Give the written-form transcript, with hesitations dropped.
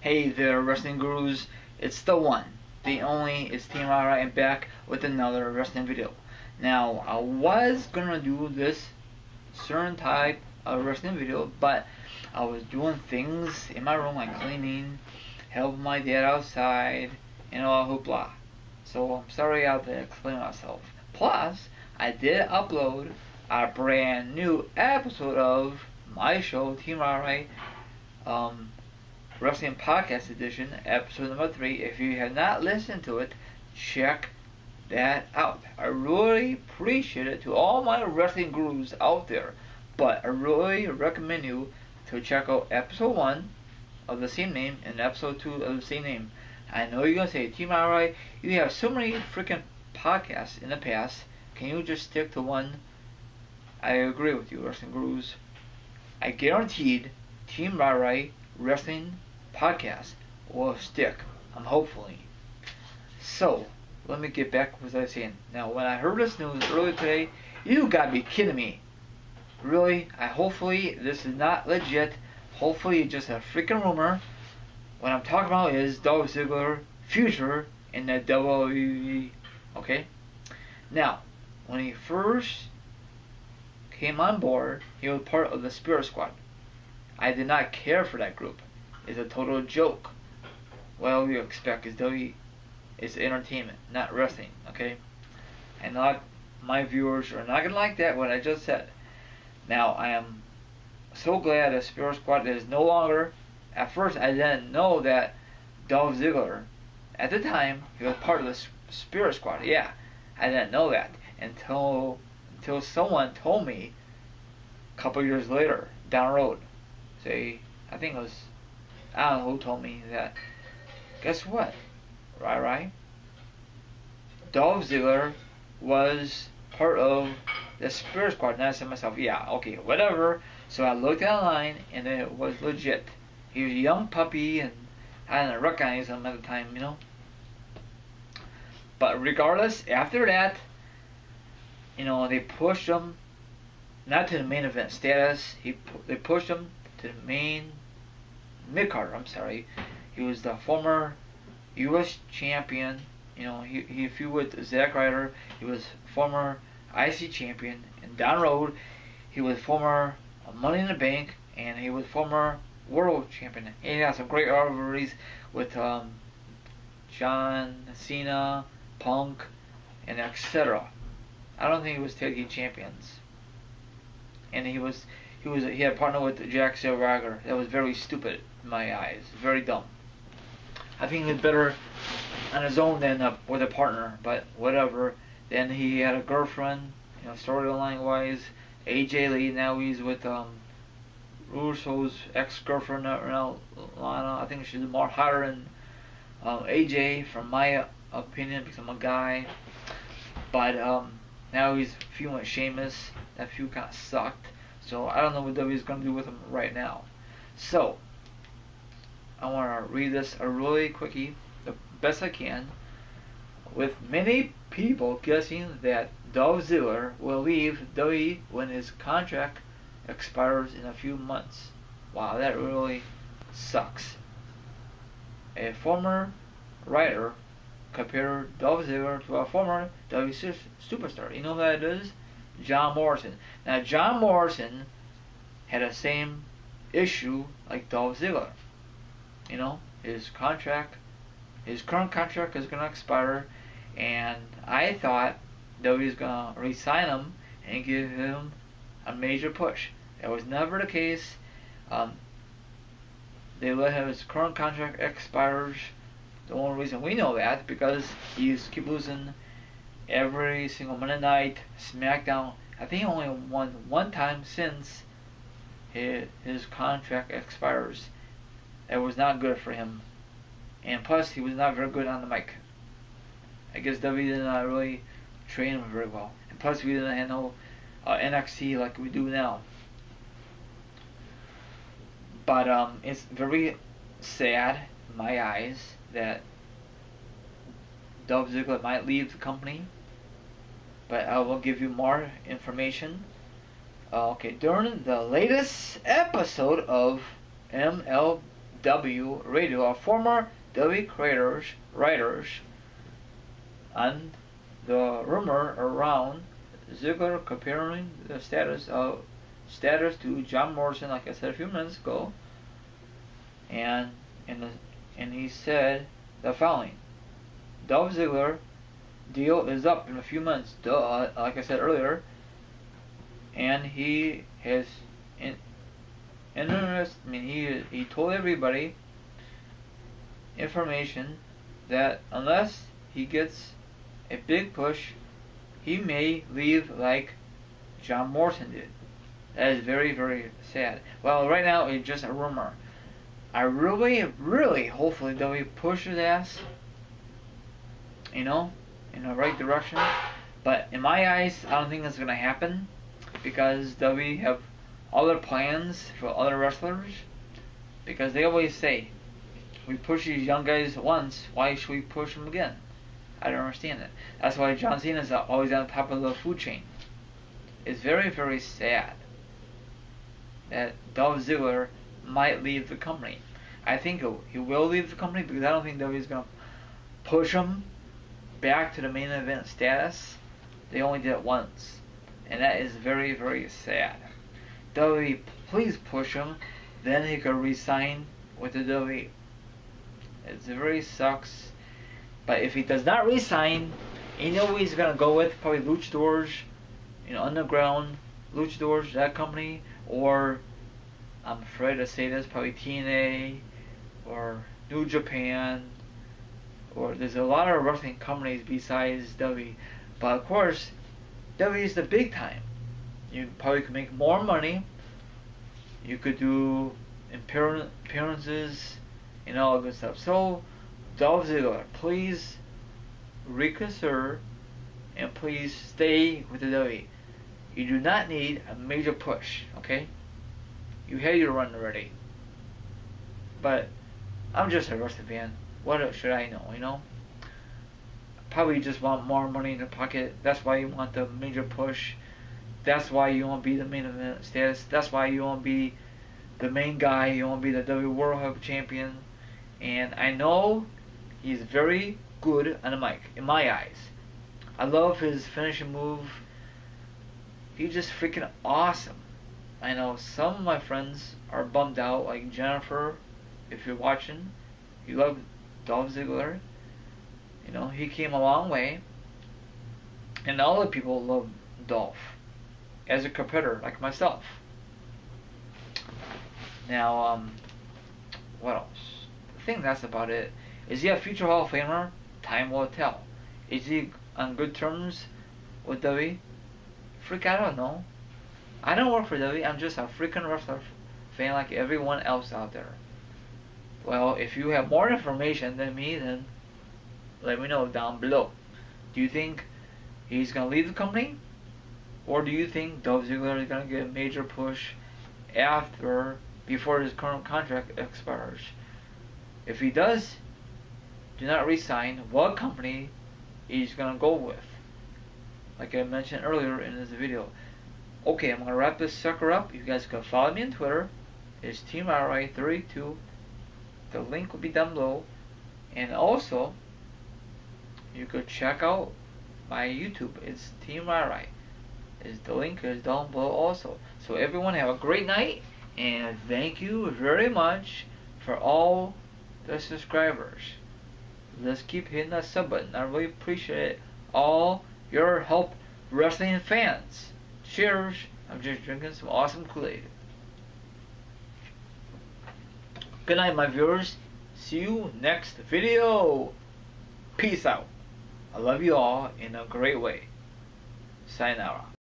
Hey there, wrestling gurus. It's the one, the only. It's Team Alright and back with another wrestling video. Now, I was gonna do this certain type of wrestling video, but I was doing things in my room like cleaning, helping my dad outside, and all hoopla. So I'm sorry I had to explain myself. Plus, I did upload a brand new episode of my show, Team Alright, Wrestling Podcast Edition, episode number 3. If you have not listened to it, check that out. I really appreciate it to all my wrestling gurus out there, but I really recommend you to check out episode 1 of the same name and episode 2 of the same name. I know you're gonna say, Team Alright, you have so many freaking podcasts in the past. Can you just stick to one? I agree with you, wrestling gurus. I guaranteed Team Alright Wrestling Podcast will stick. Hopefully. So, let me get back to what I was saying. Now, when I heard this news earlier today, you gotta be kidding me. Really? Hopefully this is not legit. Hopefully it's just a freaking rumor. What I'm talking about is Dolph Ziggler future in the WWE. Okay? Now, when he first came on board, he was part of the Spirit Squad. I did not care for that group. It's a total joke. What you expect is WWE is entertainment, not wrestling, okay? And my viewers are not gonna like that, what I just said. Now, I am so glad the Spirit Squad is no longer. At first, I didn't know that Dolph Ziggler, at the time, he was part of the Spirit Squad. Yeah, I didn't know that until someone told me a couple years later, down the road. Say, I think it was, I don't know who told me that. Guess what? Right? Dolph Ziggler was part of the Spirit Squad. And I said to myself, yeah, okay, whatever. So I looked online, and it was legit. He was a young puppy, and I didn't recognize him at the time, you know. But regardless, after that, you know, they pushed him not to the main event status. They pushed him to the main mid-card. I'm sorry. He was the former U.S. champion. You know, he feud with Zack Ryder. He was former IC champion. And down the road, he was former Money in the Bank, and he was former World champion. And he had some great rivalries with John Cena, Punk, and etc. I don't think he was tag team champions. And he had a partner with Jack Swagger. That was very stupid in my eyes. Very dumb. I think he was better on his own than with a partner, but whatever. Then he had a girlfriend, you know, storyline wise. AJ Lee, now he's with Russo's ex-girlfriend, Lana. I think she's more hotter than AJ, from my opinion, because I'm a guy. But now he's feuding with Sheamus. That feud kind of sucked. So I don't know what WWE is going to do with him right now. So I want to read this really quickly, the best I can, with many people guessing that Dolph Ziggler will leave WWE when his contract expires in a few months. Wow, that really sucks. A former writer compared Dolph Ziggler to a former WWE superstar. You know who that is? John Morrison. Now, John Morrison had the same issue like Dolph Ziggler. You know, his current contract is going to expire, and I thought that he was going to re-sign him and give him a major push. That was never the case. They let his current contract expires. The only reason we know that because he's keep losing every single Monday night, SmackDown. I think he only won one time since his contract expires. It was not good for him. And plus, he was not very good on the mic. I guess WWE did not really train him very well. And plus, we didn't have no NXT like we do now. But it's very sad in my eyes that Dolph Ziggler might leave the company. But I will give you more information. Okay, during the latest episode of MLW W Radio, a former WWE writers, and the rumor around Ziggler comparing the status to John Morrison, like I said a few minutes ago, and he said the following: Dolph Ziggler deal is up in a few months, like I said earlier, and he has he told everybody information that unless he gets a big push, he may leave like John Morrison did. That is very, very sad. Well, right now it's just a rumor. I really hopefully WWE pushes his ass, in the right direction. But in my eyes, I don't think that's gonna happen because WWE have other plans for other wrestlers. Because they always say, we push these young guys once, why should we push them again? I don't understand it. That's why John Cena is always on top of the food chain. It's very, very sad that Dolph Ziggler might leave the company. I think he will leave the company because I don't think WWE is going to push him back to the main event status. They only did it once. And that is very, very sad. WWE, please push him. Then he could resign with the WWE. It very sucks. But if he does not resign, you know who he's going to go with? Probably Luchadors, Underground, Luchadors, that company. Or, I'm afraid to say this, probably TNA, or New Japan. Or there's a lot of wrestling companies besides WWE. But of course, WWE is the big time. You probably could make more money. You could do appearances and all good stuff. So, Dolph Ziggler, please reconsider and please stay with the WWE. You do not need a major push, okay? You had your run already. But I'm just a wrestling fan. What should I know, Probably just want more money in the pocket. That's why you want the major push. That's why you want to be the main event status. That's why you want to be the main guy. You want to be the WWE World Heavyweight Champion. And I know he's very good on the mic, in my eyes. I love his finishing move. He's just freaking awesome. I know some of my friends are bummed out, like Jennifer, if you're watching. You love Dolph Ziggler. He came a long way. And all the people love Dolph as a competitor, like myself. Now, what else? I think that's about it. Is he a future Hall of Famer? Time will tell. Is he on good terms with WWE? I don't know. I don't work for WWE. I'm just a freaking wrestler fan like everyone else out there. Well, if you have more information than me, then let me know down below. Do you think he's going to leave the company? Or do you think Dolph Ziggler is going to get a major push before his current contract expires? If he does, do not resign. What company he's going to go with? Like I mentioned earlier in this video. Okay, I'm going to wrap this sucker up. You guys can follow me on Twitter. It's TeamRI32. The link will be down below. And also, you could check out my YouTube. It's TeamRI. The link is down below also. So everyone have a great night. And thank you very much for all the subscribers. Let's keep hitting that sub button. I really appreciate all your help, wrestling fans. Cheers. I'm just drinking some awesome Kool-Aid. Good night, my viewers. See you next video. Peace out. I love you all in a great way. Sayonara.